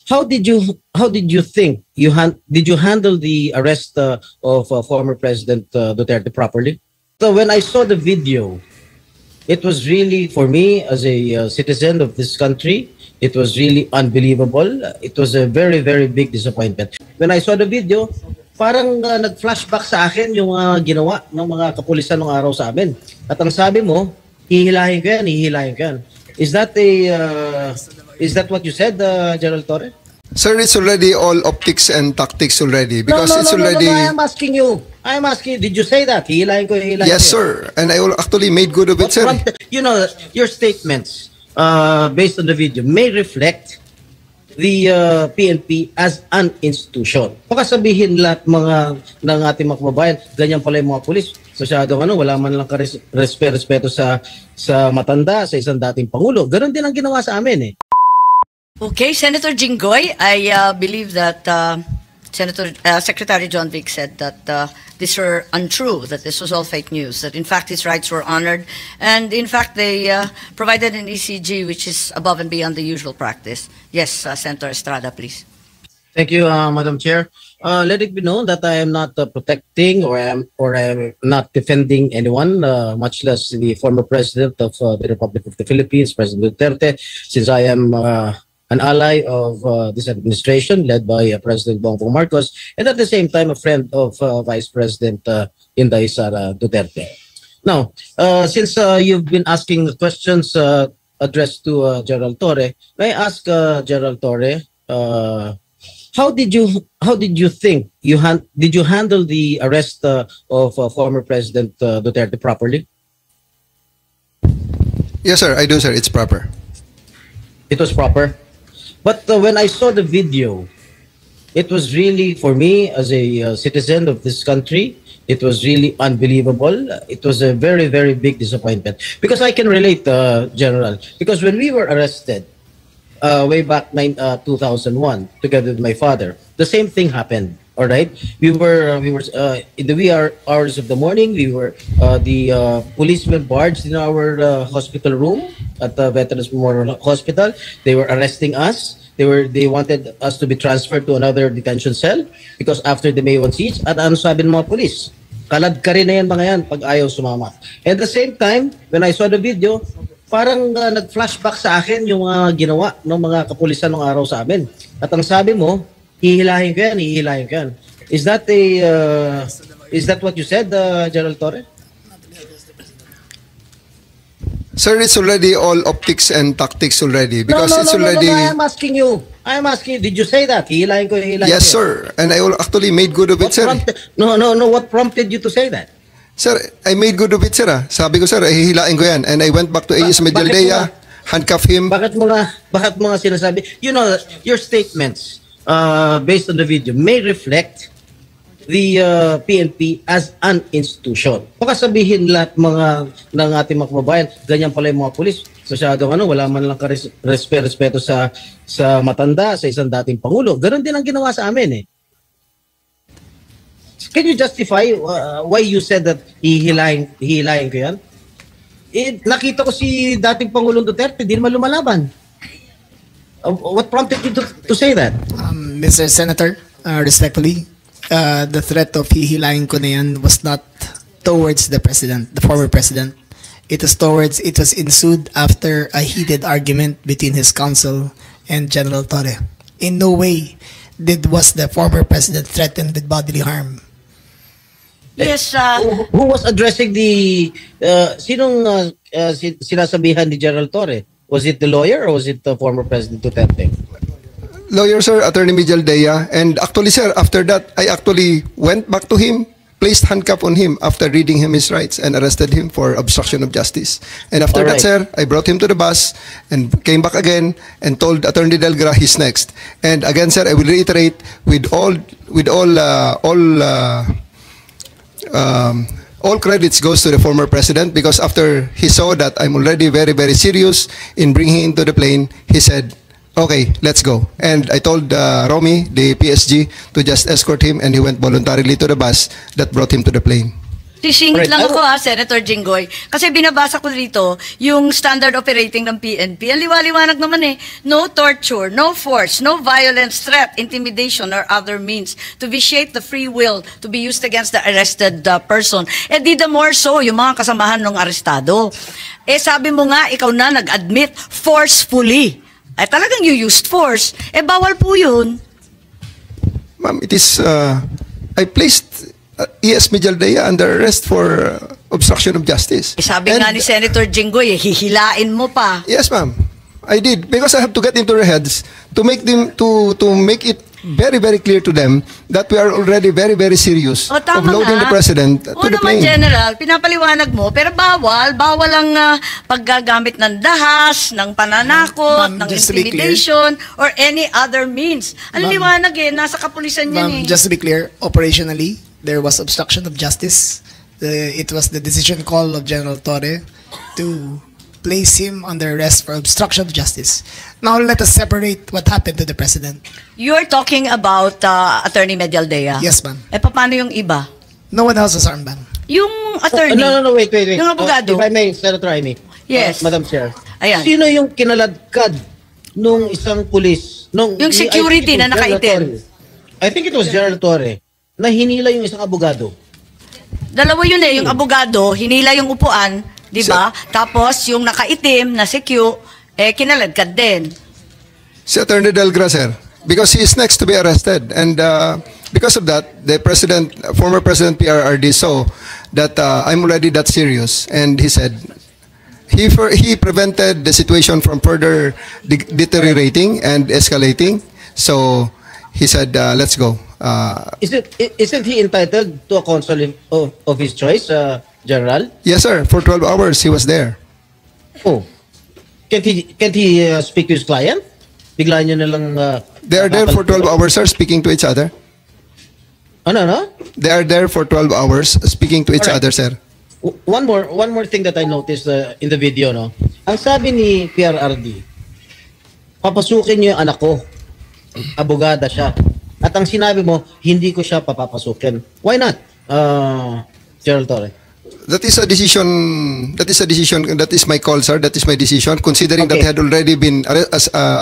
How did you think did you handle the arrest of former President Duterte properly? So when I saw the video, it was really, for me as a citizen of this country, it was really unbelievable. It was a very, very big disappointment. When I saw the video, parang nag-flashback sa akin yung ginawa ng mga kapulisan ng araw sa amin. At ang sabi mo, hihilahin ko yan, hihilahin ko yan. Is that what you said, General Torre? Sir, it's already all optics and tactics already because it's already. No, I'm asking you. Did you say that? Hihilahin ko, hihilahin Yes, ko. sir. And I actually made good of it, sir. Your statements based on the video may reflect the PNP as an institution. Baka sabihin lahat ng ating mga kababayan, ganyan pala yung mga pulis. Masyadong wala man lang respeto sa matanda, sa isang dating pangulo. Ganon din ang ginawa sa amin eh. Okay, Senator Jinggoy, I believe that Secretary John Vic said that these were untrue, that this was all fake news, that in fact his rights were honored, and in fact they provided an ECG which is above and beyond the usual practice. Yes, Senator Estrada, please. Thank you, Madam Chair. Let it be known that I am not protecting or I am not defending anyone, much less the former President of the Republic of the Philippines, President Duterte, since I am an ally of this administration led by President Bongbong Marcos, and at the same time a friend of Vice President Inday Sara Duterte. Now, since you've been asking questions addressed to General Torre, may I ask General Torre, how did you think did you handle the arrest of former President Duterte properly? Yes, sir. I do, sir. It's proper. It was proper. But when I saw the video, it was really, for me as a citizen of this country, it was really unbelievable. It was a very, very big disappointment. Because I can relate, General. Because when we were arrested way back 2001, together with my father, the same thing happened. All right, we were in the wee hours of the morning. We were the policemen barged in our hospital room at the Veterans Memorial Hospital. They were arresting us. They wanted us to be transferred to another detention cell because after the May 1 siege, at ano sabi ng mga police, kalad ka rin na yan mga yan pag ayaw sumama. At the same time, when I saw the video, parang nag-flashback sa akin yung ginawa ng mga kapulisan ng araw sa amin. At ang sabi mo, hihilahin ko yan, hihilahin ko yan. Is that what you said, General Torre? Sir, it's already all optics and tactics already because it's already. No, I'm asking you. Did you say that? Hihilahin ko, hihilahin ko. Yes, sir. And I actually made good of it, sir. No. What prompted you to say that? Sir, I made good of it, sir. Sabi ko, sir, hihilain ko yan. And I went back to AS Medialdea, handcuff him. Bakit mo nga sinasabi? Your statements based on the video may reflect the PNP as an institution. Baka sabihin lahat ng ating mga kababayan, ganyan pala yung mga pulis. Masyadong wala man lang respeto sa matanda, sa isang dating pangulo. Ganon din ang ginawa sa amin eh. Can you justify why you said that hihilahin ko yan? Nakita ko si dating Pangulong Duterte, di naman lumalaban. What prompted you to say that? Mr. Senator, respectfully, the threat of hihilahin ko na yan was not towards the president, the former president. It was ensued after a heated argument between his counsel and General Torre. In no way was the former president threatened with bodily harm. Yes, who was addressing the sinong sinasabihan ni General Torre? Was it the lawyer or was it the former President Duterte? Lawyer, sir, Attorney Medialdea. And actually, sir, after that, I actually went back to him, placed handcuff on him after reading him his rights and arrested him for obstruction of justice. And after that, sir, I brought him to the bus and came back again and told Attorney Delgra he's next. And again, sir, I will reiterate all credits goes to the former president because after he saw that I'm already very, very serious in bringing him to the plane, he said, okay, let's go. And I told Romy, the PSG, to just escort him and he went voluntarily to the bus that brought him to the plane. Sisingit Alright, lang ako Senator Jinggoy. Kasi binabasa ko dito yung standard operating ng PNP. Ang liwaliwanag naman no torture, no force, no violence, threat, intimidation, or other means to vitiate the free will to be used against the arrested person. Di the more so, yung mga kasamahan ng arestado. Sabi mo nga, ikaw na nag-admit forcefully. Talagang you used force. Bawal po yun. Ma'am, it is, I placed E.S. Mijaldea under arrest for obstruction of justice. Sabi nga ni Senator Jinggoy, hihilain mo pa. Yes, ma'am. I did because I have to get into their heads to make them to make it very very clear to them that we are already very very serious of loading the president to the plane. General, pinapaliwanag mo, pero bawal ang paggagamit ng dahas, ng pananakot, ng intimidation, or any other means. Ang liwanag nasa kapulisan yan Just to be clear, operationally, there was obstruction of justice. It was the decision call of General Torre to place him under arrest for obstruction of justice. Now let us separate what happened to the president. You're talking about Attorney Medialdea? Yes, ma'am. Paano yung iba? No one else was armed, ma'am. Yung attorney? No, wait. Yung abogado? If I may, Senator Amy. Yes. Madam Chair. Ayan. Sino yung kinaladkad nung isang pulis? Yung security na nakaitim? I think it was General Torre na hinila yung isang abogado. Dalawa yun yung abogado, hinila yung upuan, di ba? Tapos yung nakaitim na si Q, kinaladkad din. Si Attorney Delgra, sir, because he is next to be arrested, and because of that, the former President PRRD saw that I'm already that serious, and he said he prevented the situation from further deteriorating and escalating. So he said, let's go. Isn't he entitled to a counsel of his choice, General? Yes, sir. For 12 hours, he was there. Oh. Can't he speak to his client? Bigla niyo na lang... They are there for 12 hours, sir, speaking to each other. Ano? They are there for 12 hours speaking to each other, sir. One more thing that I noticed in the video, no? Ang sabi ni PRRD, papasukin niyo yung anak ko. Abogada siya. At ang sinabi mo, hindi ko siya papapasukin. Why not, General Torre? That is a decision. That is my call, sir. That is my decision. Considering that he had already been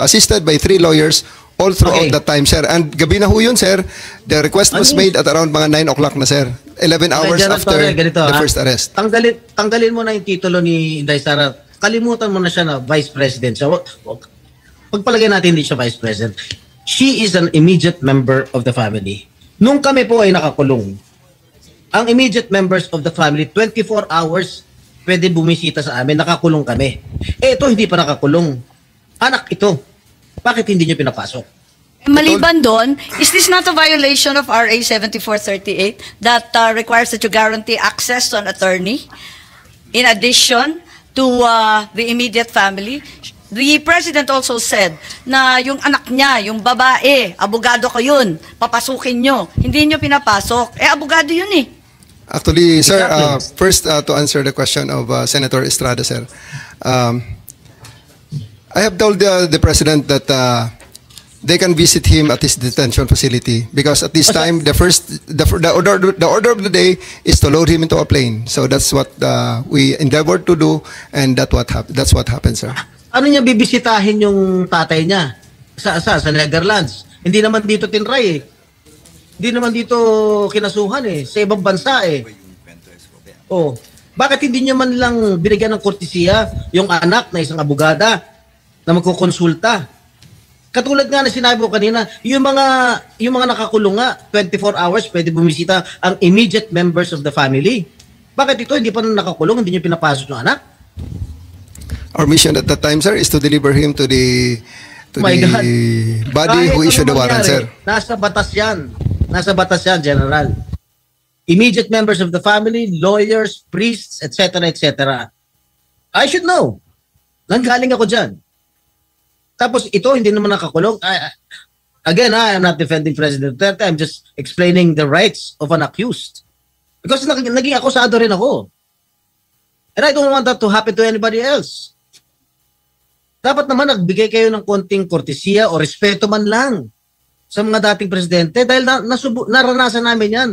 assisted by 3 lawyers all throughout that time, sir. And gabi na ho yun, sir. The request was made at around mga 9 o'clock na, sir. 11 hours after the first arrest. Tanggalin mo na yung titulo ni Inday Sara. Kalimutan mo na siya na Vice President. So, pagpalagay natin hindi siya Vice President. She is an immediate member of the family. Nung kami po ay nakakulong, ang immediate members of the family, 24 hours pwede bumisita sa amin, nakakulong kami. Ito, hindi pa nakakulong. Anak ito. Bakit hindi niyo pinapasok? Maliban doon, is this not a violation of RA 7438 that requires that you guarantee access to an attorney in addition to the immediate family? The President also said na yung anak niya, yung babae, abogado ko yun, papasukin nyo. Hindi nyo pinapasok. Abogado yun eh. Actually, sir, first to answer the question of Senator Estrada, sir. I have told the President that they can visit him at his detention facility because at this time, the order of the day is to load him into a plane. So that's what we endeavored to do, and that's what happened, sir. Ano niya bibisitahin yung tatay niya? Sa Netherlands. Hindi naman dito tinray eh. Hindi naman dito kinasuhan eh. Sa ibang bansa eh. Oh. Bakit hindi niya man lang binigyan ng kortesiya yung anak na isang abogada na magkukonsulta? Katulad nga na sinabi ko kanina, yung mga nakakulong nga, 24 hours pwede bumisita ang immediate members of the family. Bakit ito hindi pa nakakulong, hindi niyo pinapasok yung anak? Our mission at that time, sir, is to deliver him to the body who issued the warrant, sir. Nasa batas yan. Nasa batas yan, General. Immediate members of the family, lawyers, priests, etc., etc. I should know. Nanggaling ako dyan. Tapos ito, hindi naman nakakulong. Again, I am not defending President Duterte. I'm just explaining the rights of an accused. Because naging akusado rin ako. And I don't want that to happen to anybody else. Dapat naman nagbigay kayo ng konting kortesiya o respeto man lang sa mga dating presidente dahil naranasan namin yan.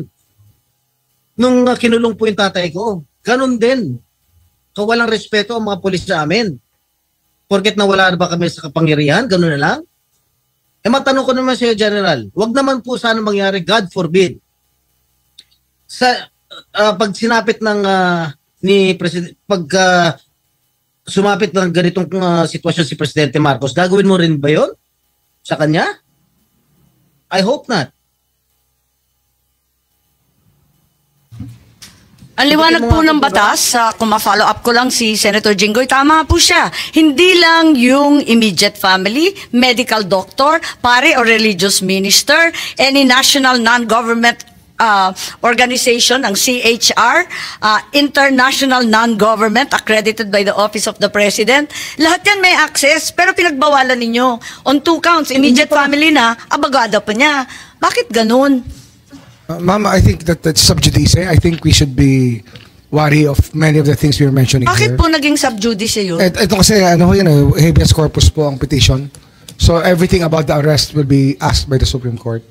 nung kinulong po yung tatay ko. Ganon din. Kawalang respeto ang mga pulis sa amin. Porket nawala na ba kami sa kapangyarihan, gano'n na lang? Matanong ko naman sa'yo, General, wag naman po sana mangyari, God forbid. Sa pag sinapit ng ni President, pag sumapit ng ganitong sitwasyon si Presidente Marcos, gagawin mo rin ba yon sa kanya? I hope not. Ang liwanag po ng batas, kung ma-follow up ko lang si Senator Jinggoy, tama po siya. Hindi lang yung immediate family, medical doctor, pare or religious minister, any national non-government organization, ang CHR, international non-government accredited by the Office of the President. Lahat yan may access, pero pinagbawalan ninyo. On 2 counts, immediate family na, abogado pa niya. Bakit ganun? Ma'am, I think that's sub judice. I think we should be wary of many of the things we were mentioning Bakit here. po naging sub judice yun? Ito kasi, habeas corpus po ang petition. So everything about the arrest will be asked by the Supreme Court.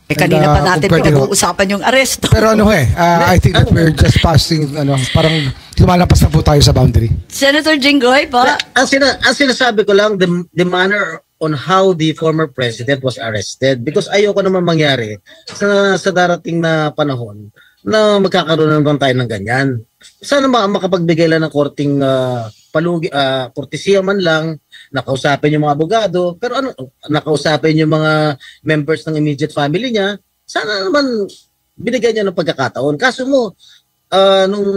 Kanina pa natin kung pwede pinag-uusapan yung arresto. Pero I think that we're just passing, parang lumalampas na po tayo sa boundary. Senator Jinggoy, pa? Ang sinasabi ko lang, the manner on how the former president was arrested, because ayoko naman mangyari sa darating na panahon na magkakaroon naman tayo ng ganyan. Sana makapagbigay lang ng korting kortesiya man lang, nakausapin yung mga abogado, pero nakausapin yung mga members ng immediate family niya, sana naman binigyan niya ng pagkakataon. Kaso mo, nung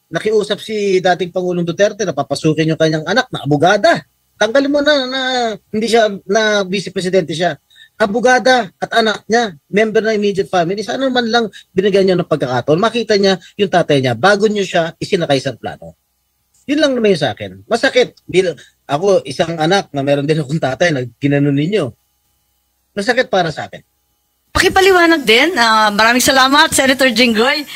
nakiusap si dating Pangulong Duterte na papasukin yung kanyang anak na abogada, tanggalin mo na hindi siya, na vice-presidente siya. Abogada at anak niya, member ng immediate family, sana man lang binigyan niya ng pagkakataon. Makita niya yung tatay niya bago niyo siya isinakay sa plano. Yun lang naman yung sa akin. Masakit. Ako, isang anak na meron din akong tatay na ginanon ninyo. Masakit para sa akin. Pakipaliwanag din. Maraming salamat, Senator Jinggoy.